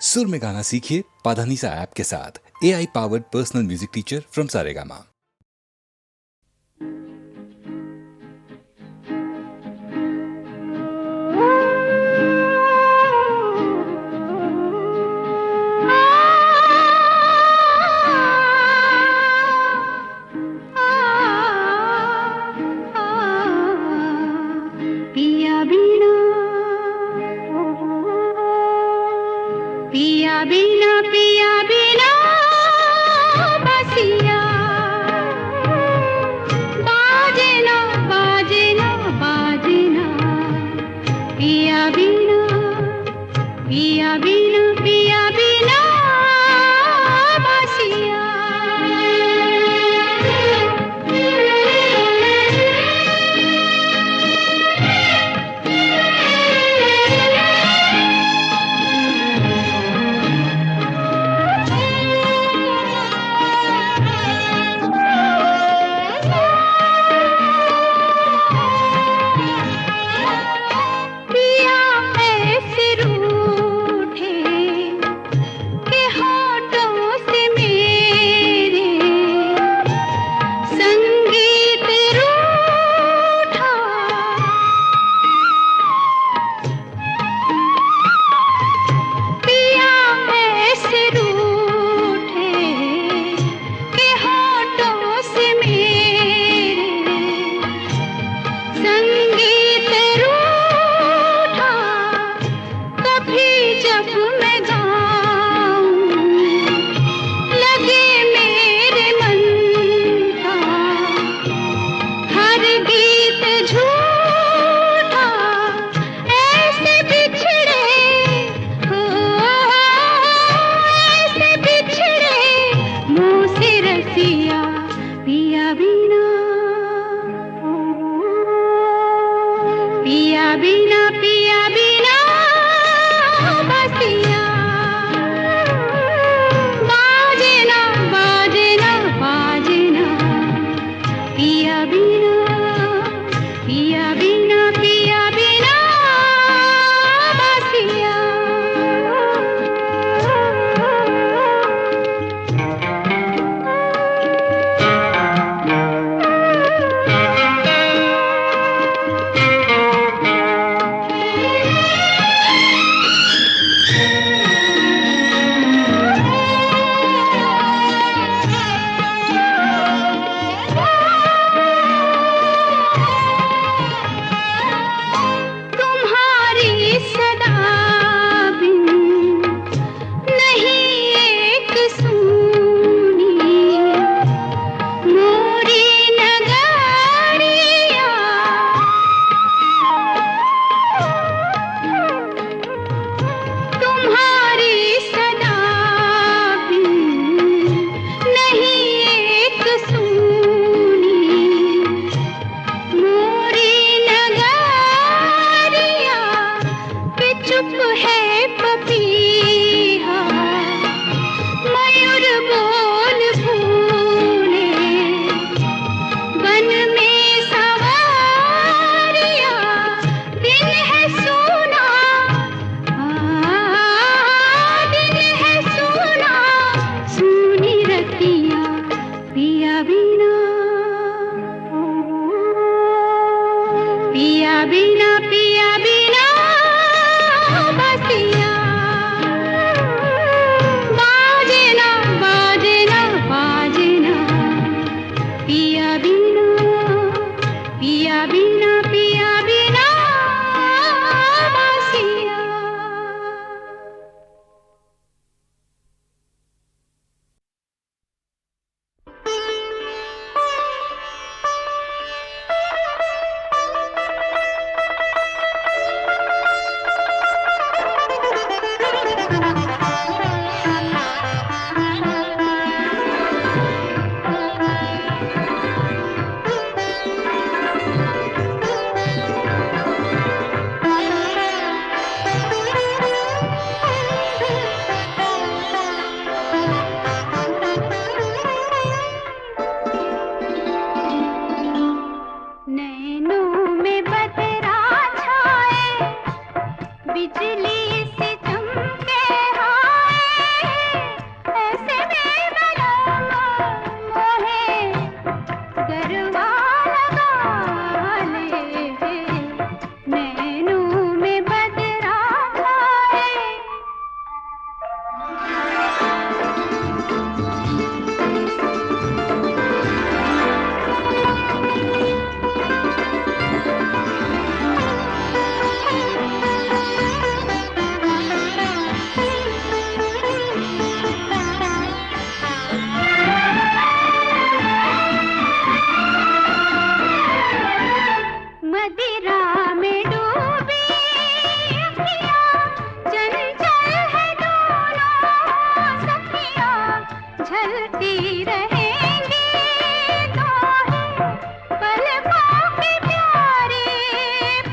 सुर में गाना सीखिए पाधानीसा ऐप के साथ। AI powered personal music teacher from Saregama. पिया बिना पिया बिना पिया बिना बसिया बाजे ना बाजे ना बाजे ना पिया बिना पिया बिना पिया बिना बसिया पिया बिना पिया बिना बसिया बाजे ना बाजे ना बाजे ना पिया बिना पिया बिना पिया बिना बसिया चलती रहेंगी तो है पलकों की प्यारी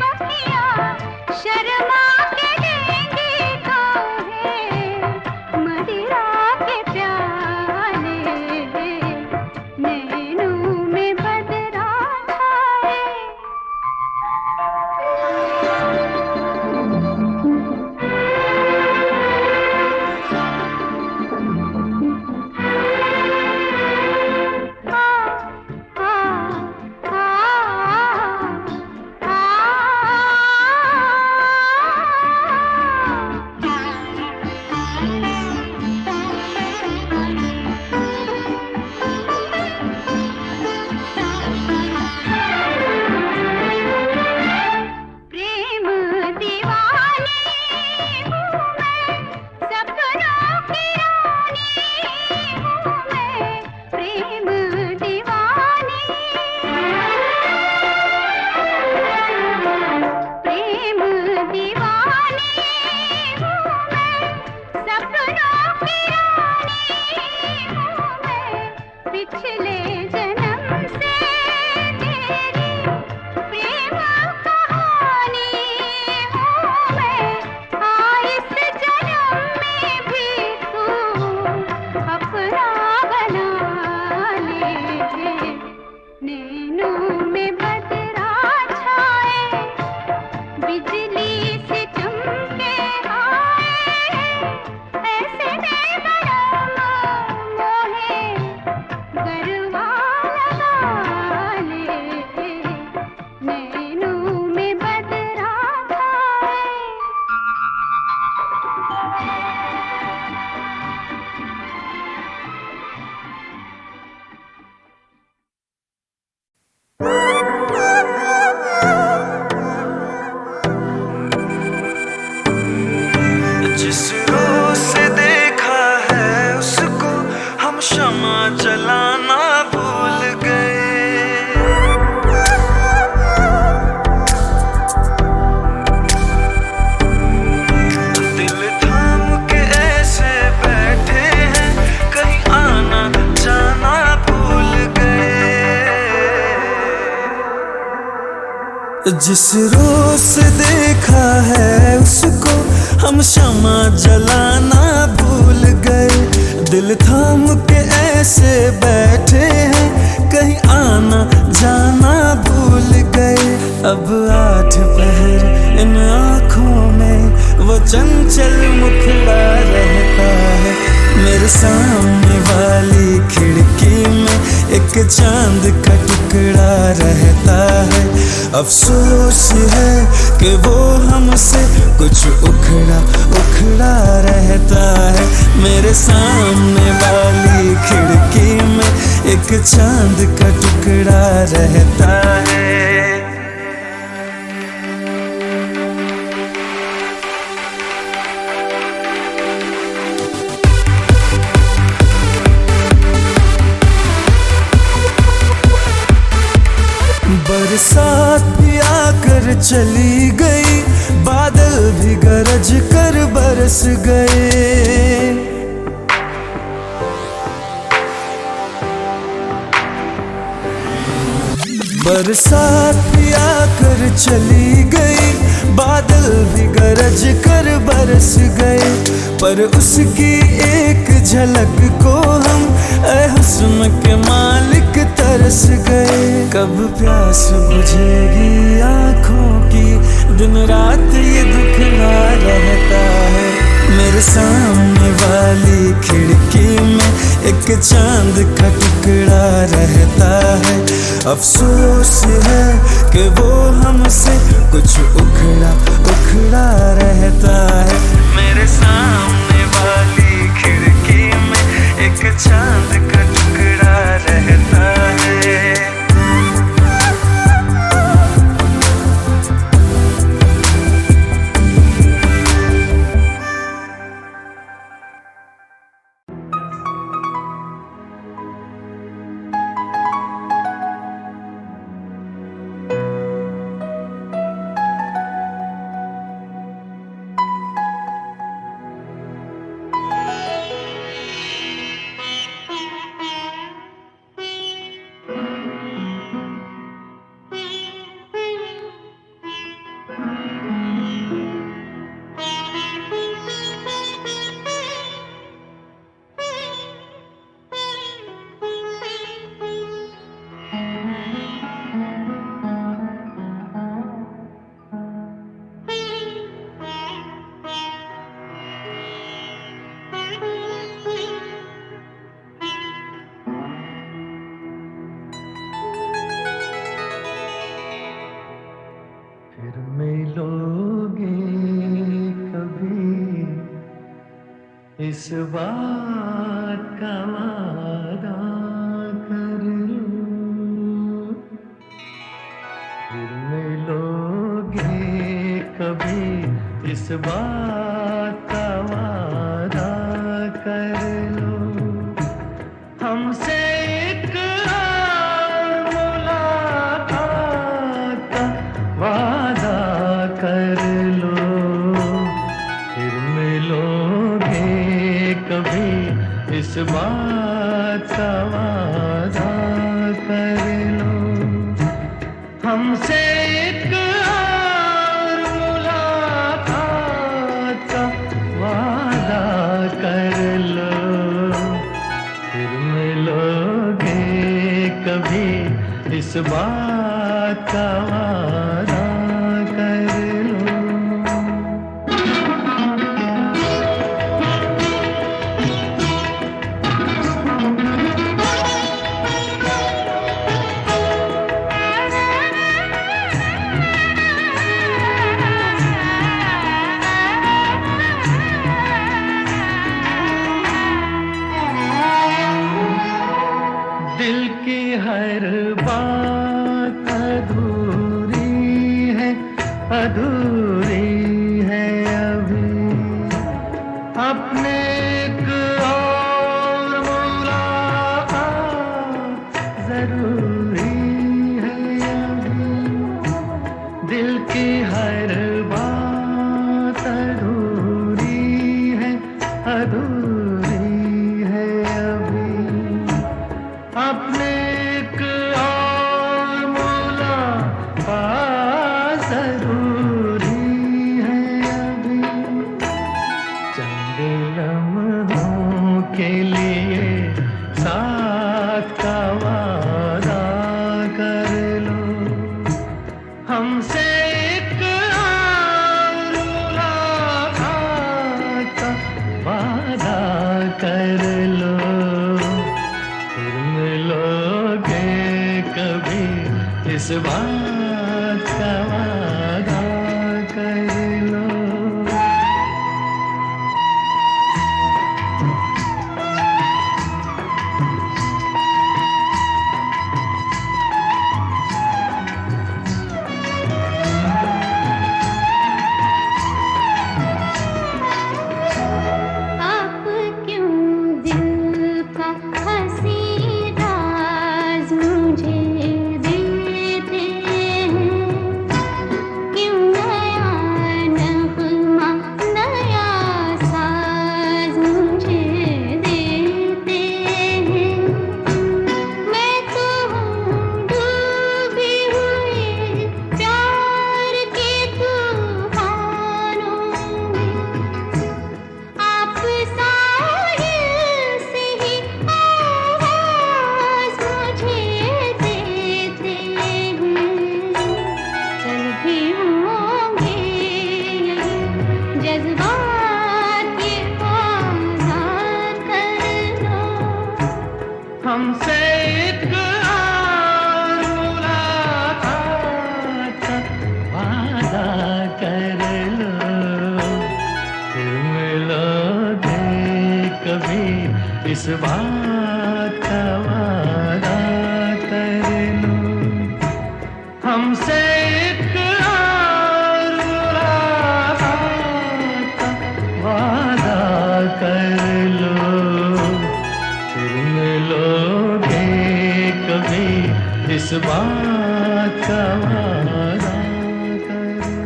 पखियाँ शर्मा के देंगी तो है मदिरा के प्याले नैनों में बदरा छाए। प्रेम दीवानी हूँ मैं, सपनों की रानी हूँ मैं, प्रेम दीवानी। प्रेम दीवानी हूँ मैं, सपनों की रानी हूँ मैं, पिछले जन्म से तेरी प्रेम कहानी हूँ मैं, इस जन्म में भी तू अपना बना ले। नैनों में बदरा छाए, बिजली से चमके आए, ऐसे में बरम मोहे गरबा लगा ले। नैनों में बदरा छाए। जिस रोज से देखा है उसको हम शमा जलाना भूल गए। दिल थाम के ऐसे बैठे हैं कहीं आना जाना भूल गए। जिस रोज से देखा है उसको हम शमा जलाना भूल गए। दिल थाम के ऐसे बैठे हैं कहीं आना जाना भूल गए। अब 8 पहर इन आँखों में वो चंचल मुखड़ा रहता है। मेरे सामने वाली खिड़की में एक चांद का टुकड़ा रहता है। अफसोस है कि वो हमसे कुछ उखड़ा उखड़ा रहता है। मेरे सामने वाली खिड़की में एक चांद का टुकड़ा रहता है। बरसात भी आकर चली गई, बादल भी गरज कर बरस गए। बरसात भी आकर चली गई, बादल भी गरज कर बरस गए। पर उसकी एक झलक को हम ऐ हुस्न के मालिक तरस गए। कब प्यास बुझेगी आँखों की, दिन रात ये दुखड़ा रहता है। मेरे सामने वाली खिड़की में एक चांद का टुकड़ा रहता है। अफसोस है कि वो हमसे कुछ उखड़ा उखड़ा रहता है। मेरे सामने वाली खिड़की में एक चांद का टुकड़ा रहता है। इस बात का वादा कर लो, फिर मिलोगे कभी। इस बात का वादा कर लो, हमसे एक और मुलाकात का वादा कर लो, फिर मिलोगे कभी। इस बात का वादा कर लो, हमसे एक और मुलाकात का वादा कर लो, फिर मिलोगे कभी। इस बात का वादा कर लो। दिल की हर बात अधूरी है, अधूरी है अभी। अपने एक और मुलाकात जरूरी है अभी। दिल की हर बात अधूरी है, अधूरी है अभी। अपने एक और मुलाकात जरूरी है अभी। चंद लम्हों के लिए साथ का वादा कर लो, हमसे एक और मुलाकात का वादा कर लो, फिर मिलोगे कभी। इस बात का वादा कर लो। आप क्यों दिल का हंसी राज मुझे देते हैं? क्यों नया नगमा नया साज मुझे देते हैं? मैं तो हूँ डूबी हुई प्यार के तूफानों में। आप साहिल से ही आवाज़ मुझे देते हैं। कल भी होंगे यही जज्बात, ये वादा कर लो। हमसे एक और मुलाकात का वादा कर लो, फिर मिलोगे कभी। इस बात का वादा कर लो, हमसे एक और मुलाकात का वादा कर लो, फिर मिलोगे कभी। इस बात का वादा कर लो।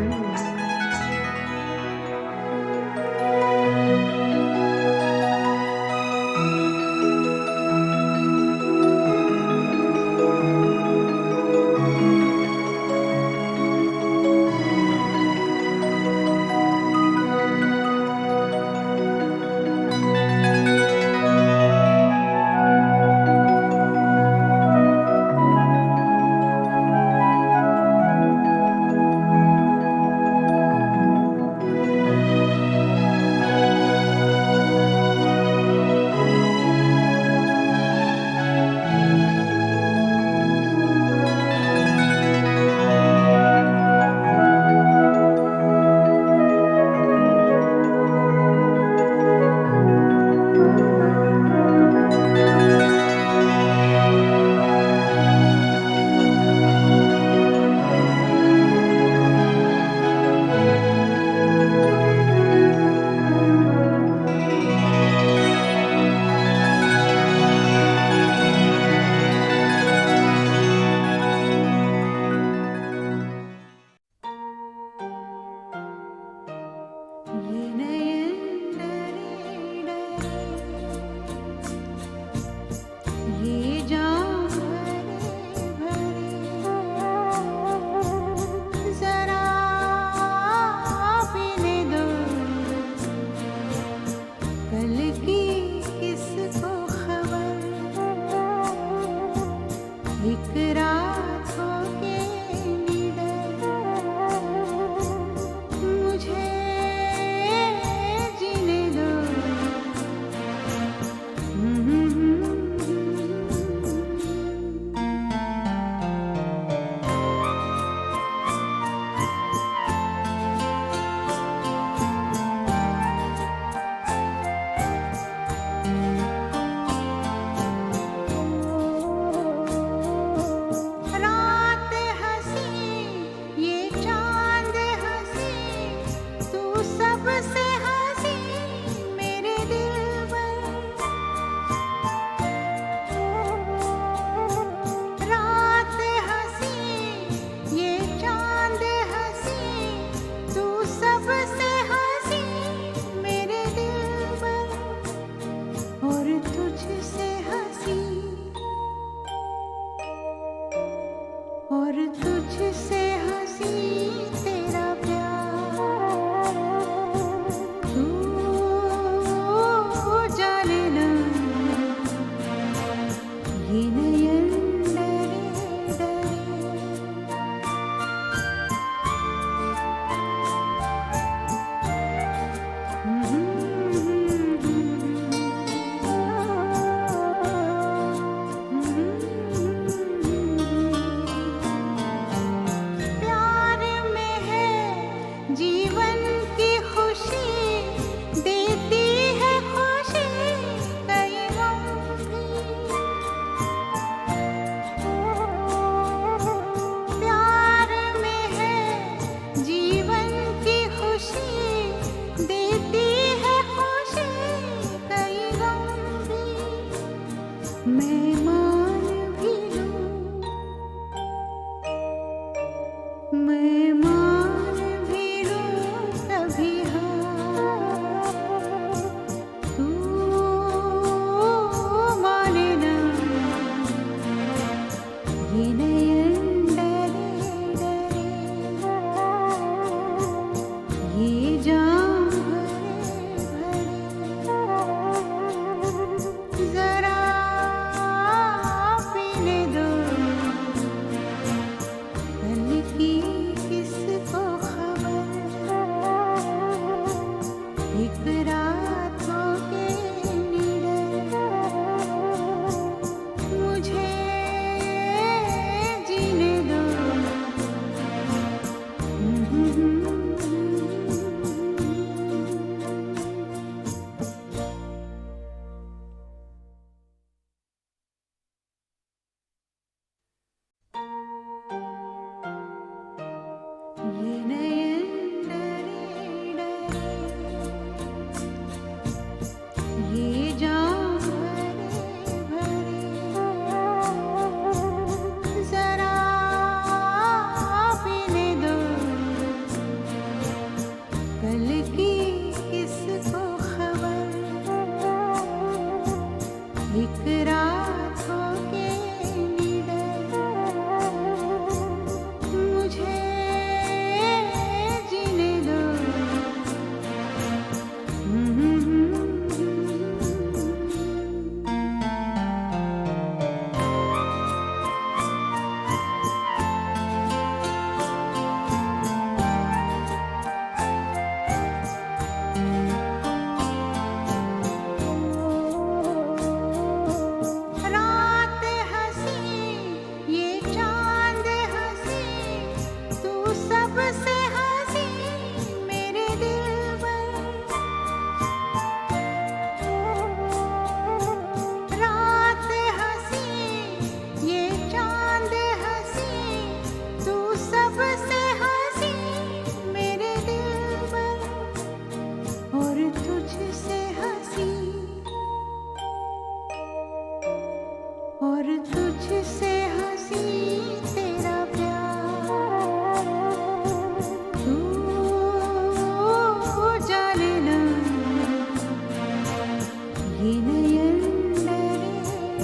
ये नयन डरे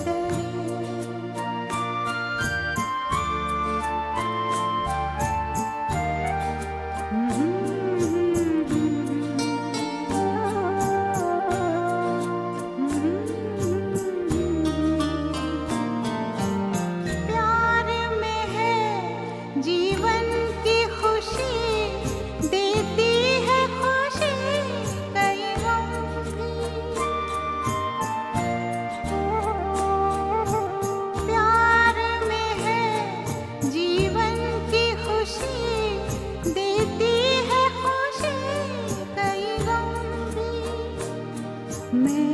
डरे। प्यार में है जीवन की खुशी, देती है खुशी कई गम भी। प्यार में है जीवन की खुशी, देती है खुशी कई गम भी। मैं